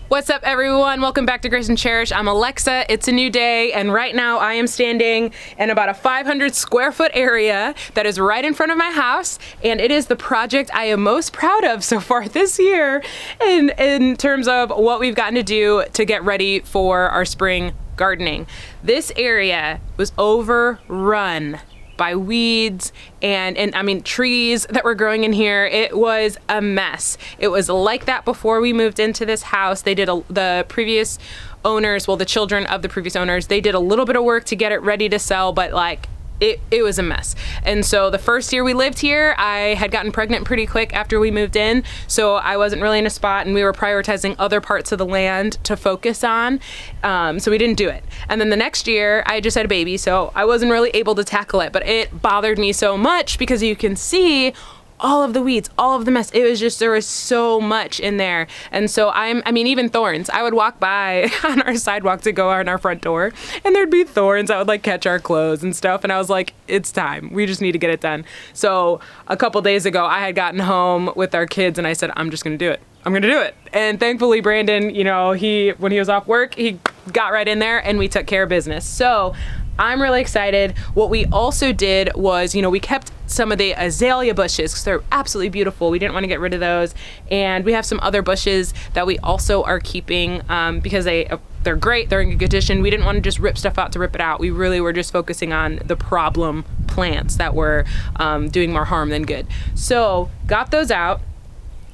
What's up, everyone? Welcome back to Grace Cherish. I'm Alexa. It's a new day, and right now I am standing in about a 500 square foot area that is right in front of my house, and it is the project I am most proud of so far this year in terms of what we've gotten to do to get ready for our spring gardening. This area was overrun by weeds and I mean trees that were growing in here. It was a mess. It was like that before we moved into this house. They did the previous owners, well, the children of the previous owners, they did a little bit of work to get it ready to sell, but like it was a mess. And so the first year we lived here, I had gotten pregnant pretty quick after we moved in, so I wasn't really in a spot, and we were prioritizing other parts of the land to focus on, so we didn't do it. And then the next year I just had a baby, so I wasn't really able to tackle it, but it bothered me so much because you can see all of the weeds, all of the mess. It was just, there was so much in there. And so I mean, even thorns. I would walk by on our sidewalk to go on our front door, and there'd be thorns that would like catch our clothes and stuff. And I was like, it's time. We just need to get it done. So a couple days ago, I had gotten home with our kids, and I said, I'm just going to do it. I'm going to do it. And thankfully, Brandon, you know, when he was off work, he got right in there and we took care of business. So I'm really excited. What we also did was, you know, we kept some of the azalea bushes because they're absolutely beautiful. We didn't want to get rid of those. And we have some other bushes that we also are keeping because they're great. They're in good condition. We didn't want to just rip stuff out to rip it out. We really were just focusing on the problem plants that were doing more harm than good. So got those out.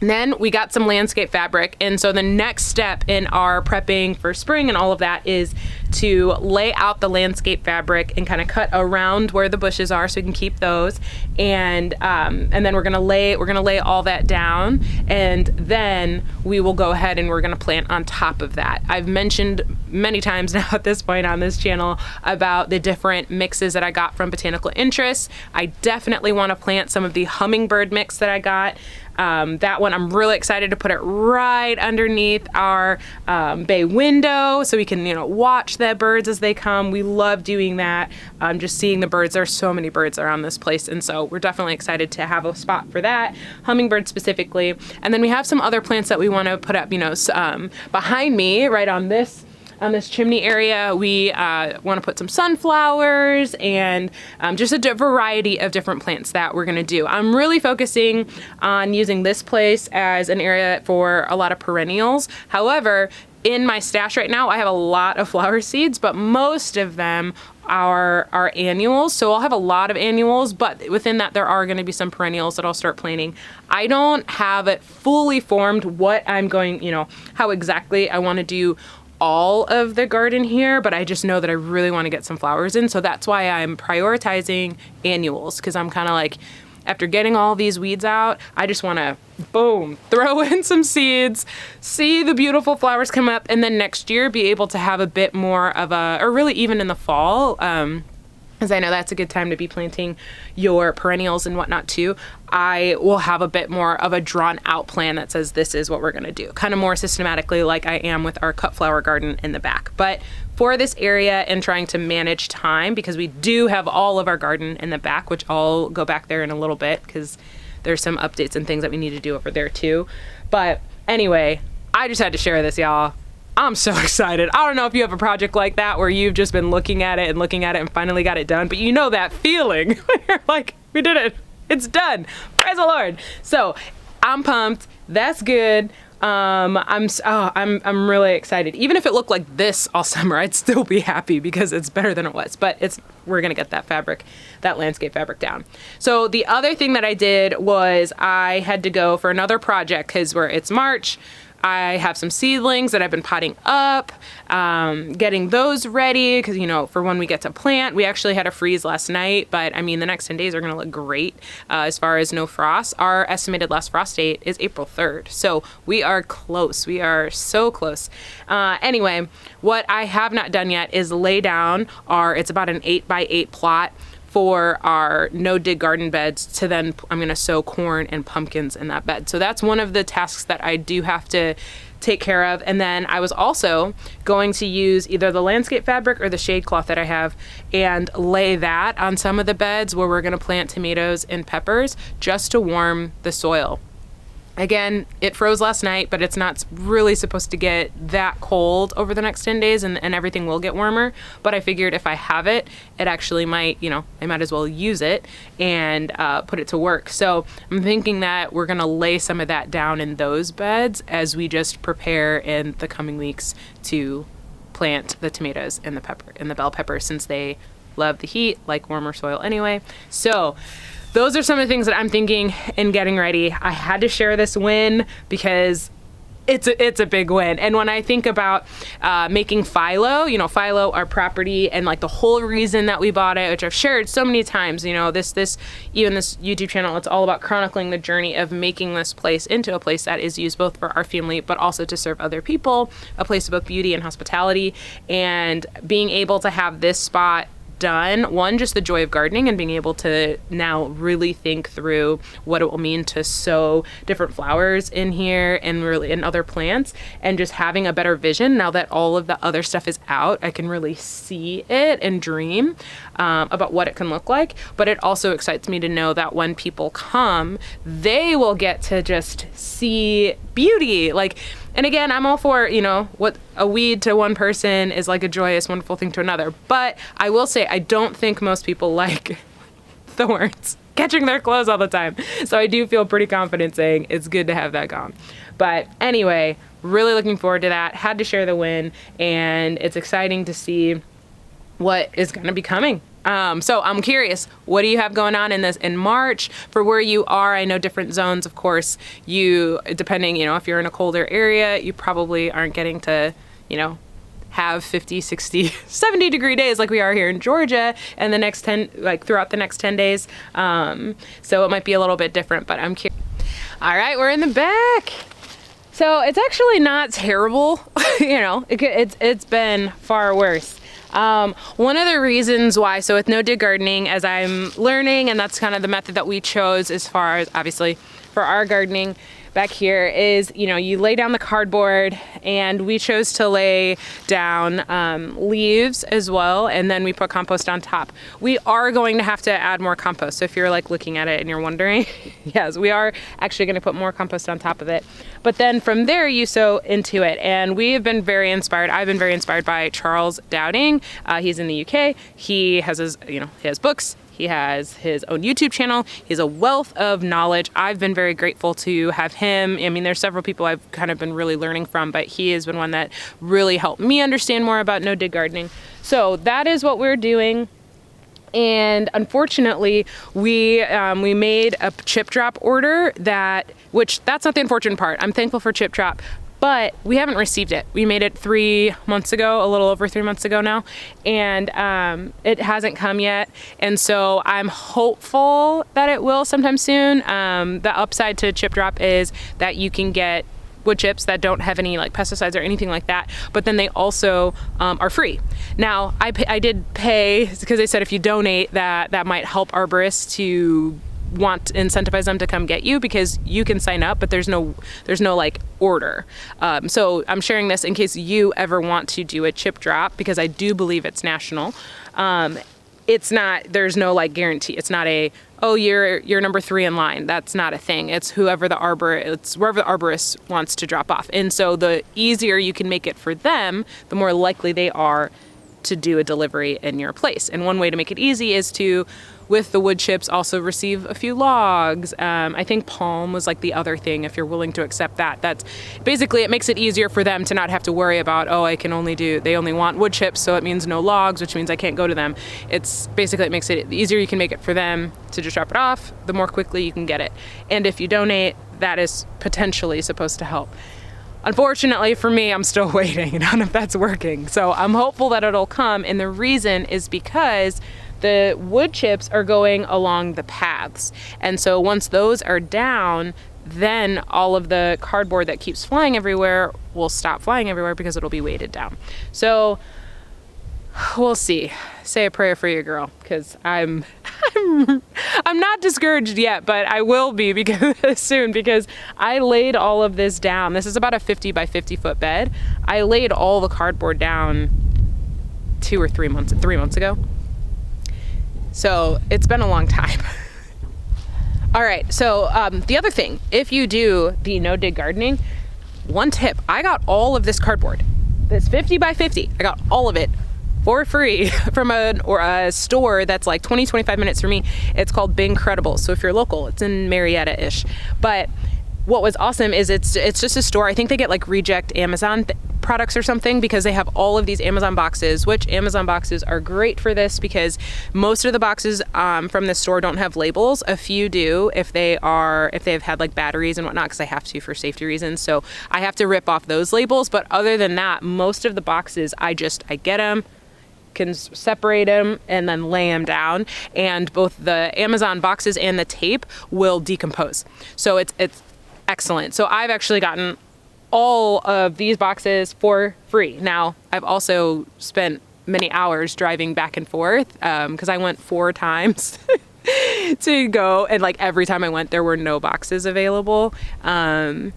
And then we got some landscape fabric. And so the next step in our prepping for spring and all of that is to lay out the landscape fabric and kind of cut around where the bushes are so we can keep those. And then we're gonna lay all that down, and then we will go ahead and we're gonna plant on top of that. I've mentioned many times now at this point on this channel about the different mixes that I got from Botanical Interests. I definitely want to plant some of the hummingbird mix that I got. That one, I'm really excited to put it right underneath our bay window so we can, you know, watch the birds as they come. We love doing that. Just seeing the birds. There's so many birds around this place, and so we're definitely excited to have a spot for that, hummingbird specifically. And then we have some other plants that we want to put up, you know, behind me, right on this chimney area. We want to put some sunflowers and just a variety of different plants that we're going to do. I'm really focusing on using this place as an area for a lot of perennials. However, in my stash right now, I have a lot of flower seeds, but most of them are annuals. So I'll have a lot of annuals, but within that there are going to be some perennials that I'll start planting. I don't have it fully formed what I'm going, you know, how exactly I want to do all of the garden here, but I just know that I really want to get some flowers in. So that's why I'm prioritizing annuals, because I'm kind of like, after getting all these weeds out, I just want to, boom, throw in some seeds, see the beautiful flowers come up, and then next year be able to have a bit more of or really even in the fall, because I know that's a good time to be planting your perennials and whatnot too. I will have a bit more of a drawn out plan that says this is what we're going to do, kind of more systematically like I am with our cut flower garden in the back. But for this area and trying to manage time, because we do have all of our garden in the back, which I'll go back there in a little bit because there's some updates and things that we need to do over there too. But anyway, I just had to share this, y'all. I'm so excited. I don't know if you have a project like that where you've just been looking at it and finally got it done, but you know that feeling when you're like, we did it. It's done. Praise the Lord. So I'm pumped. That's good. I'm really excited. Even if it looked like this all summer, I'd still be happy because it's better than it was. But we're gonna get that landscape fabric down. So the other thing that I did was I had to go for another project because it's March. I have some seedlings that I've been potting up, getting those ready because, you know, for when we get to plant. We actually had a freeze last night, but I mean, the next 10 days are going to look great as far as no frost. Our estimated last frost date is April 3rd. So we are close. We are so close. Anyway, what I have not done yet is lay down it's about an 8x8 plot for our no-dig garden beds to then I'm going to sow corn and pumpkins in that bed. So that's one of the tasks that I do have to take care of. And then I was also going to use either the landscape fabric or the shade cloth that I have and lay that on some of the beds where we're going to plant tomatoes and peppers just to warm the soil. Again, it froze last night, but it's not really supposed to get that cold over the next 10 days and everything will get warmer. But I figured if I have it, it actually might, I might as well use it and put it to work. So I'm thinking that we're going to lay some of that down in those beds as we just prepare in the coming weeks to plant the tomatoes and the bell pepper, since they love the heat, like warmer soil anyway. So those are some of the things that I'm thinking and getting ready. I had to share this win because it's a big win. And when I think about making phyllo, phyllo, our property, and like the whole reason that we bought it, which I've shared so many times, this YouTube channel, it's all about chronicling the journey of making this place into a place that is used both for our family, but also to serve other people, a place of both beauty and hospitality. And being able to have this spot done, one, just the joy of gardening and being able to now really think through what it will mean to sow different flowers in here and really in other plants, and just having a better vision now that all of the other stuff is out. I can really see it and dream about what it can look like. But it also excites me to know that when people come, they will get to just see beauty. And again, I'm all for, what a weed to one person is like a joyous, wonderful thing to another. But I will say, I don't think most people like thorns catching their clothes all the time. So I do feel pretty confident saying it's good to have that gone. But anyway, really looking forward to that. Had to share the win, and it's exciting to see what is going to be coming. So I'm curious, what do you have going on in March for where you are? I know different zones, of course, depending, if you're in a colder area, you probably aren't getting to, have 50, 60, 70 degree days like we are here in Georgia and throughout the next 10 days. So it might be a little bit different, but I'm curious. All right, we're in the back. So it's actually not terrible. It's been far worse. One of the reasons why, so with no-dig gardening, as I'm learning, and that's kind of the method that we chose as far as, obviously, for our gardening back here, is, you lay down the cardboard, and we chose to lay down leaves as well, and then we put compost on top. We are going to have to add more compost. So if you're looking at it and you're wondering, yes, we are actually going to put more compost on top of it. But then from there, you sow into it. And we have been very inspired. I've been very inspired by Charles Dowding. He's in the UK. He has he has books. He has his own YouTube channel. He has a wealth of knowledge. I've been very grateful to have him. I mean, there's several people I've kind of been really learning from, but he has been one that really helped me understand more about no-dig gardening. So that is what we're doing. And unfortunately, we made a chip drop order which that's not the unfortunate part. I'm thankful for chip drop, but we haven't received it. We made it 3 months ago, a little over 3 months ago now, and it hasn't come yet. And so I'm hopeful that it will sometime soon. The upside to chip drop is that you can get wood chips that don't have any pesticides or anything like that, but then they also are free. Now, I did pay, because they said if you donate, that might help arborists to want to incentivize them to come get you, because you can sign up, but there's no order. So I'm sharing this in case you ever want to do a chip drop, because I do believe it's national. There's no guarantee. It's not you're number 3 in line. That's not a thing. It's wherever the arborist wants to drop off. And so the easier you can make it for them, the more likely they are to do a delivery in your place. And one way to make it easy is to, with the wood chips, also receive a few logs. I think palm was the other thing, if you're willing to accept that. That's basically, it makes it easier for them to not have to worry about, they only want wood chips, so it means no logs, which means I can't go to them. It makes it the easier you can make it for them to just drop it off, the more quickly you can get it. And if you donate, that is potentially supposed to help. Unfortunately for me, I'm still waiting. None of that's working. So I'm hopeful that it'll come. And the reason is because the wood chips are going along the paths. And so once those are down, then all of the cardboard that keeps flying everywhere will stop flying everywhere because it'll be weighted down. So we'll see. Say a prayer for your girl, because I'm not discouraged yet, but I will be soon, because I laid all of this down. This is about a 50 by 50 foot bed. I laid all the cardboard down 3 months ago. So it's been a long time. All right, so the other thing, if you do the no-dig gardening, one tip, I got all of this cardboard. This 50 by 50, I got all of it for free from a store that's like 20-25 minutes from me. It's called Bingcredible. So if you're local, it's in Marietta-ish. But what was awesome is it's just a store. I think they get like reject Amazon products or something, because they have all of these Amazon boxes, which Amazon boxes are great for this because most of the boxes from this store don't have labels. A few do if they've had like batteries and whatnot, because I have to for safety reasons. So I have to rip off those labels. But other than that, most of the boxes, I get them, can separate them, and then lay them down. And both the Amazon boxes and the tape will decompose. So it's excellent. So I've actually gotten all of these boxes for free. Now, I've also spent many hours driving back and forth because I went 4 times to go, and like every time I went, there were no boxes available. That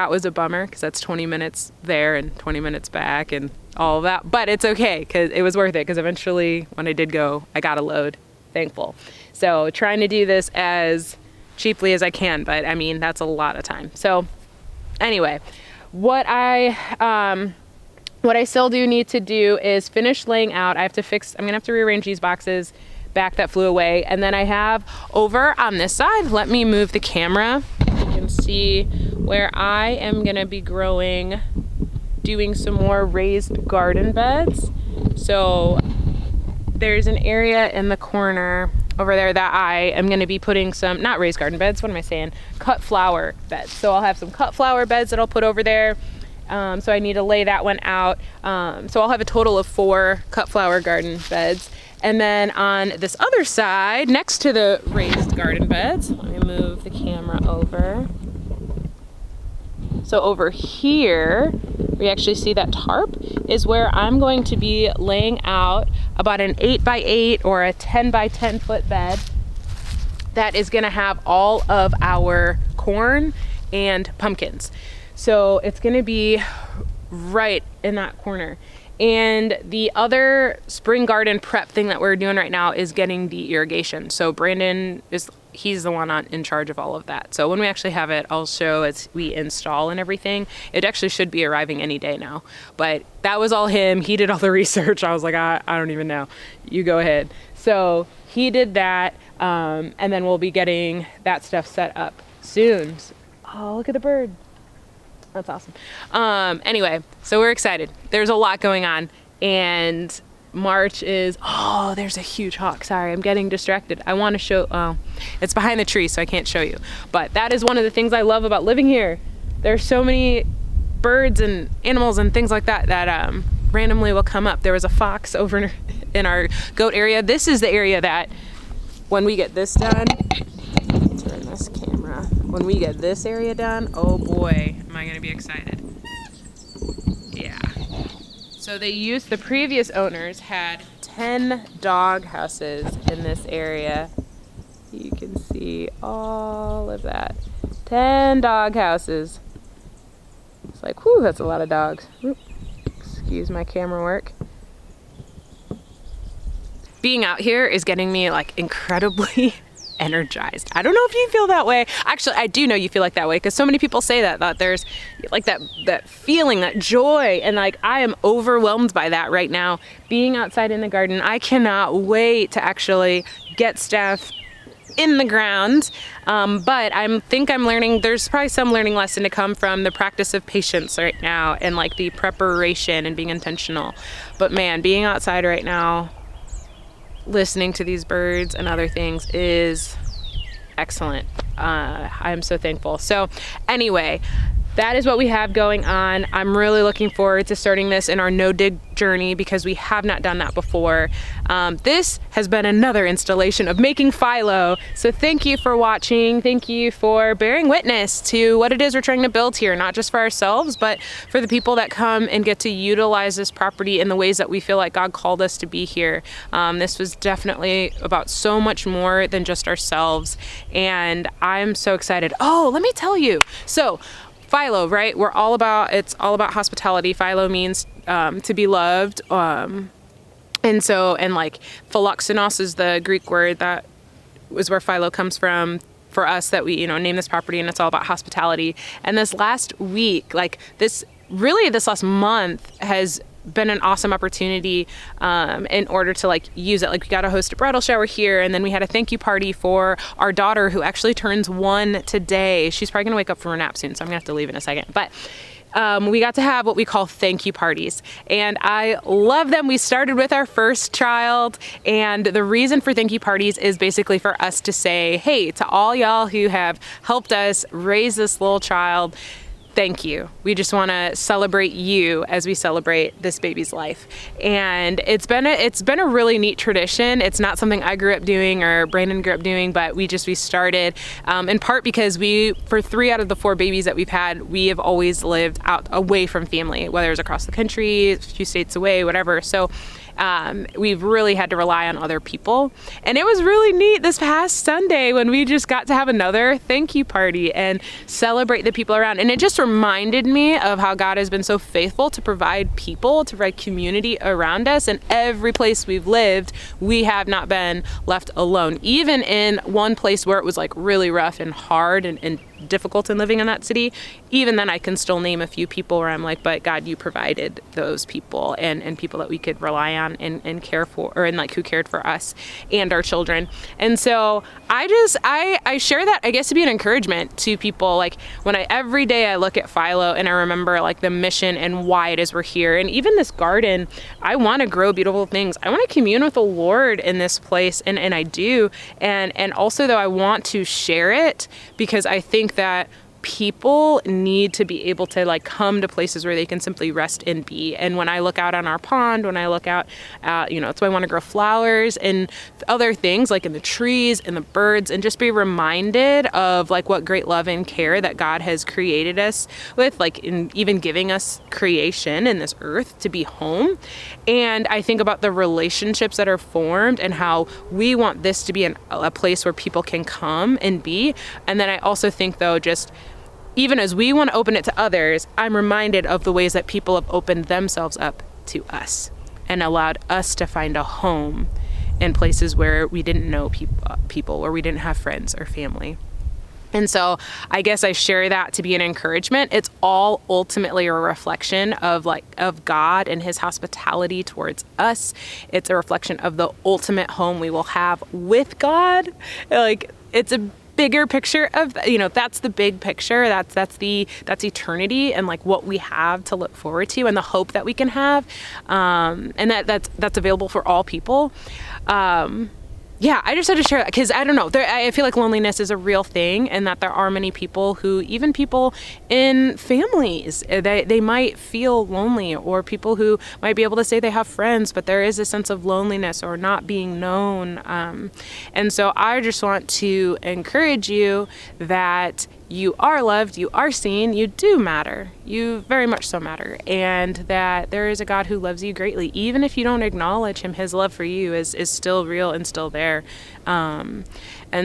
was a bummer because that's 20 minutes there and 20 minutes back and all of that. But it's okay because it was worth it, because eventually when I did go, I got a load. Thankful. So trying to do this as cheaply as I can, but I mean, that's a lot of time. So anyway, what I still do need to do is finish laying out. I'm gonna have to rearrange these boxes back that flew away. And then I have over on this side, let me move the camera. You can see where I am gonna be doing some more raised garden beds. So there's an area in the corner over there that I am going to be putting some, not raised garden beds, what am I saying? Cut flower beds. So I'll have some cut flower beds that I'll put over there. So I need to lay that one out. So I'll have a total of 4 cut flower garden beds. And then on this other side, next to the raised garden beds, let me move the camera over. So over here, we actually see that tarp is where I'm going to be laying out about an 8 by 8 or a 10 by 10 foot bed that is going to have all of our corn and pumpkins. So it's going to be right in that corner. And the other spring garden prep thing that we're doing right now is getting the irrigation. So Brandon he's the one in charge of all of that. So when we actually have it, I'll show as we install and everything. It actually should be arriving any day now. But that was all him. He did all the research. I was like, I don't even know. You go ahead. So he did that. And then we'll be getting that stuff set up soon. Oh, look at the bird. That's awesome. Anyway, so we're excited. There's a lot going on. And March is, oh, there's a huge hawk. Sorry, I'm getting distracted. I want to show, it's behind the tree, so I can't show you. But that is one of the things I love about living here. There's so many birds and animals and things like that that randomly will come up. There was a fox over in our goat area. This is the area that when we get this done, turn this camera. When we get this area done, oh boy, am I going to be excited. Yeah. So the previous owners had 10 dog houses in this area. You can see all of that. 10 dog houses. It's like, whew, that's a lot of dogs. Oop, excuse my camera work. Being out here is getting me like incredibly energized. I don't know if you feel that way. Actually, I do know you feel like that way because so many people say that there's like that feeling, that joy, and like I am overwhelmed by that right now. Being outside in the garden, I cannot wait to actually get stuff in the ground. But I think I'm learning, there's probably some learning lesson to come from the practice of patience right now and like the preparation and being intentional. But man, being outside right now, listening to these birds and other things is excellent. I'm so thankful. So anyway, that is what we have going on. I'm really looking forward to starting this in our no-dig journey because we have not done that before. This has been another installation of making phyllo. So thank you for watching. Thank you for bearing witness to what it is we're trying to build here, not just for ourselves, but for the people that come and get to utilize this property in the ways that we feel like God called us to be here. This was definitely about so much more than just ourselves. And I'm so excited. Oh, let me tell you. So phyllo, right? It's all about hospitality. Phyllo means to be loved. And like philoxenos is the Greek word that was where phyllo comes from. for us that we, name this property, and it's all about hospitality. And this last week, this last month has been an awesome opportunity in order to use it. We got to host a bridal shower here, and then we had a thank you party for our daughter who actually turns 1 today. She's probably gonna wake up from a nap soon, so I'm gonna have to leave in a second. But we got to have what we call thank you parties, and I love them. We started with our first child, and the reason for thank you parties is basically for us to say, hey, to all y'all who have helped us raise this little child, thank you. We just want to celebrate you as we celebrate this baby's life. And it's been a really neat tradition. It's not something I grew up doing or Brandon grew up doing, but we started in part because for 3 out of the 4 babies that we've had, we have always lived out away from family, whether it's across the country, a few states away, whatever. So we've really had to rely on other people. And it was really neat this past Sunday when we just got to have another thank you party and celebrate the people around. And it just reminded me of how God has been so faithful to provide people, to provide community around us. And every place we've lived, we have not been left alone. Even in one place where it was really rough and hard and difficult in living in that city, even then I can still name a few people where I'm but God, you provided those people and people that we could rely on and care for, or who cared for us and our children. And so I share that, I guess, to be an encouragement to people. When every day I look at Philo and I remember the mission and why it is we're here. And even this garden, I want to grow beautiful things. I want to commune with the Lord in this place, and I do. And also, though, I want to share it because I think that people need to be able to come to places where they can simply rest and be. And when I look out on our pond, when I look out, that's why I want to grow flowers and other things in the trees and the birds, and just be reminded of what great love and care that God has created us with, in even giving us creation in this earth to be home. And I think about the relationships that are formed and how we want this to be a place where people can come and be. And then I also think, though, just even as we want to open it to others, I'm reminded of the ways that people have opened themselves up to us and allowed us to find a home in places where we didn't know people, where we didn't have friends or family. And so I guess I share that to be an encouragement. It's all ultimately a reflection of God and his hospitality towards us. It's a reflection of the ultimate home we will have with God. It's a bigger picture of, that's the big picture. That's eternity and what we have to look forward to and the hope that we can have. And that's available for all people. I just had to share that because I don't know. I feel like loneliness is a real thing, and that there are many people who, even people in families, they might feel lonely, or people who might be able to say they have friends, but there is a sense of loneliness or not being known. And so I just want to encourage you that you are loved, you are seen, you do matter. You very much so matter. And that there is a God who loves you greatly. Even if you don't acknowledge him, his love for you is still real and still there. And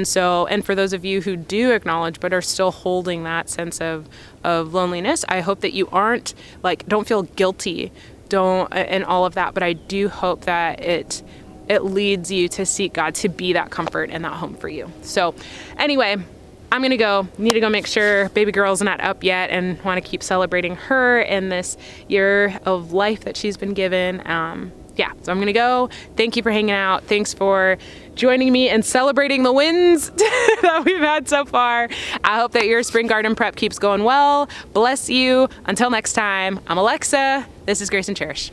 for those of you who do acknowledge but are still holding that sense of loneliness, I hope that you aren't don't feel guilty, and all of that. But I do hope that it leads you to seek God to be that comfort and that home for you. So anyway, I'm going to need to go make sure baby girl's not up yet, and want to keep celebrating her in this year of life that she's been given. So I'm going to go. Thank you for hanging out. Thanks for joining me and celebrating the wins that we've had so far. I hope that your spring garden prep keeps going well. Bless you. Until next time, I'm Alexa. This is Grace and Cherish.